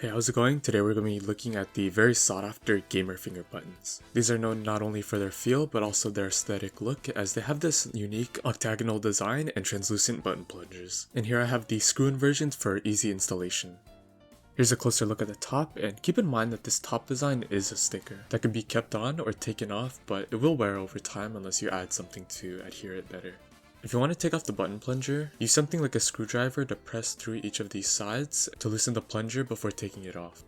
Hey, how's it going? Today we're going to be looking at the very sought after GamerFinger buttons. These are known not only for their feel, but also their aesthetic look, as they have this unique octagonal design and translucent button plungers. And here I have the screw-in versions for easy installation. Here's a closer look at the top, and keep in mind that this top design is a sticker that can be kept on or taken off, but it will wear over time unless you add something to adhere it better. If you want to take off the button plunger, use something like a screwdriver to press through each of these sides to loosen the plunger before taking it off.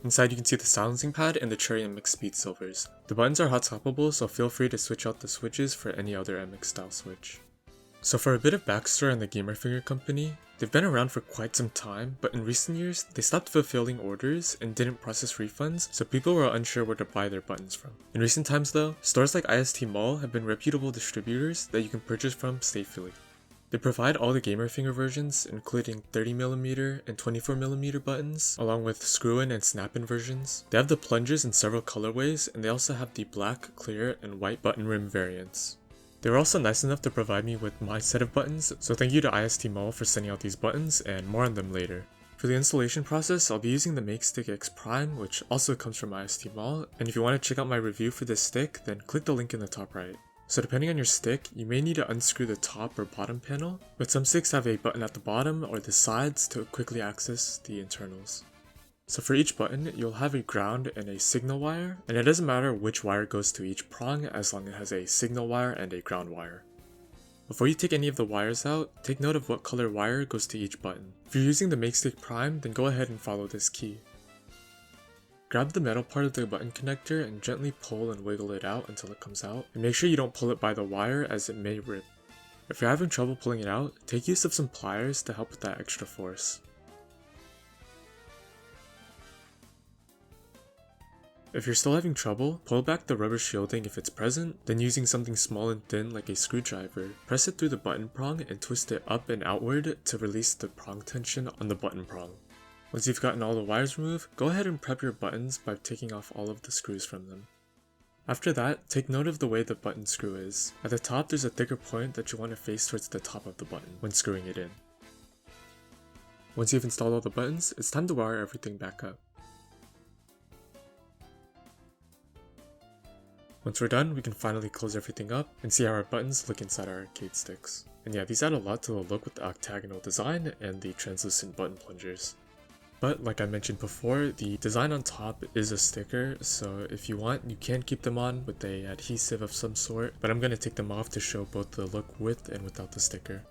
Inside you can see the silencing pad and the Cherry MX speed silvers. The buttons are hot swappable, so feel free to switch out the switches for any other MX style switch. So for a bit of backstory on the GamerFinger company, they've been around for quite some time, but in recent years, they stopped fulfilling orders and didn't process refunds, so people were unsure where to buy their buttons from. In recent times though, stores like IST Mall have been reputable distributors that you can purchase from safely. They provide all the GamerFinger versions, including 30mm and 24mm buttons, along with screw-in and snap-in versions. They have the plungers in several colorways, and they also have the black, clear, and white button rim variants. They were also nice enough to provide me with my set of buttons, so thank you to IST Mall for sending out these buttons, and more on them later. For the installation process, I'll be using the MakeStick X Prime, which also comes from IST Mall, and if you want to check out my review for this stick, then click the link in the top right. So depending on your stick, you may need to unscrew the top or bottom panel, but some sticks have a button at the bottom or the sides to quickly access the internals. So for each button, you'll have a ground and a signal wire, and it doesn't matter which wire goes to each prong as long as it has a signal wire and a ground wire. Before you take any of the wires out, take note of what color wire goes to each button. If you're using the MakeStick Prime, then go ahead and follow this key. Grab the metal part of the button connector and gently pull and wiggle it out until it comes out, and make sure you don't pull it by the wire as it may rip. If you're having trouble pulling it out, take use of some pliers to help with that extra force. If you're still having trouble, pull back the rubber shielding if it's present, then using something small and thin like a screwdriver, press it through the button prong and twist it up and outward to release the prong tension on the button prong. Once you've gotten all the wires removed, go ahead and prep your buttons by taking off all of the screws from them. After that, take note of the way the button screw is. At the top there's a thicker point that you want to face towards the top of the button when screwing it in. Once you've installed all the buttons, it's time to wire everything back up. Once we're done, we can finally close everything up and see how our buttons look inside our arcade sticks. And yeah, these add a lot to the look with the octagonal design and the translucent button plungers. But like I mentioned before, the design on top is a sticker, so if you want, you can keep them on with a adhesive of some sort, but I'm going to take them off to show both the look with and without the sticker.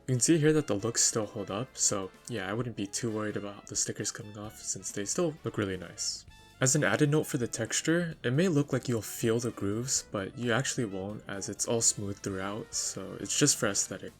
You can see here that the looks still hold up, so yeah, I wouldn't be too worried about the stickers coming off since they still look really nice. As an added note for the texture, it may look like you'll feel the grooves, but you actually won't as it's all smooth throughout, so it's just for aesthetic.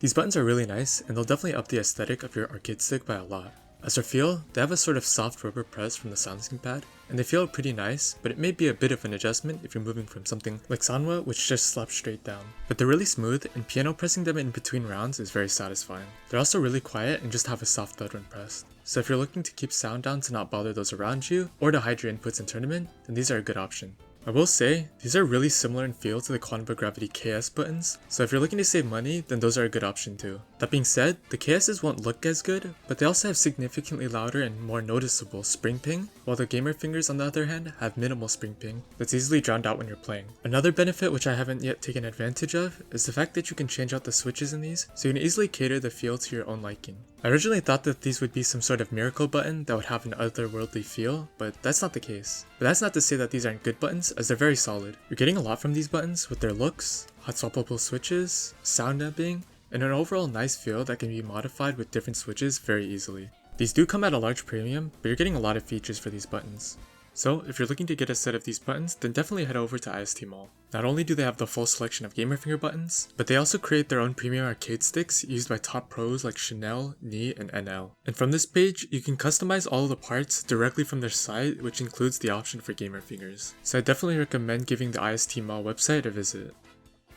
These buttons are really nice, and they'll definitely up the aesthetic of your arcade stick by a lot. As for feel, they have a sort of soft rubber press from the silencing pad, and they feel pretty nice, but it may be a bit of an adjustment if you're moving from something like Sanwa, which just slaps straight down. But they're really smooth, and piano pressing them in between rounds is very satisfying. They're also really quiet and just have a soft thud when pressed. So if you're looking to keep sound down to not bother those around you, or to hide your inputs in tournament, then these are a good option. I will say, these are really similar in feel to the Quantum of Gravity KS buttons, so if you're looking to save money, then those are a good option too. That being said, the KS's won't look as good, but they also have significantly louder and more noticeable spring ping, while the GamerFingers on the other hand have minimal spring ping that's easily drowned out when you're playing. Another benefit which I haven't yet taken advantage of is the fact that you can change out the switches in these, so you can easily cater the feel to your own liking. I originally thought that these would be some sort of miracle button that would have an otherworldly feel, but that's not the case. But that's not to say that these aren't good buttons, as they're very solid. You're getting a lot from these buttons with their looks, hot swappable switches, sound damping, and an overall nice feel that can be modified with different switches very easily. These do come at a large premium, but you're getting a lot of features for these buttons. So if you're looking to get a set of these buttons, then definitely head over to IST Mall. Not only do they have the full selection of GamerFinger buttons, but they also create their own premium arcade sticks used by top pros like Chanel, Ni, and NL. And from this page, you can customize all of the parts directly from their site, which includes the option for GamerFingers. So I definitely recommend giving the IST Mall website a visit.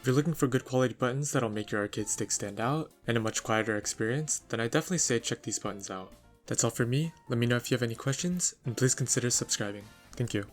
If you're looking for good quality buttons that'll make your arcade stick stand out, and a much quieter experience, then I definitely say check these buttons out. That's all for me. Let me know if you have any questions, and please consider subscribing. Thank you.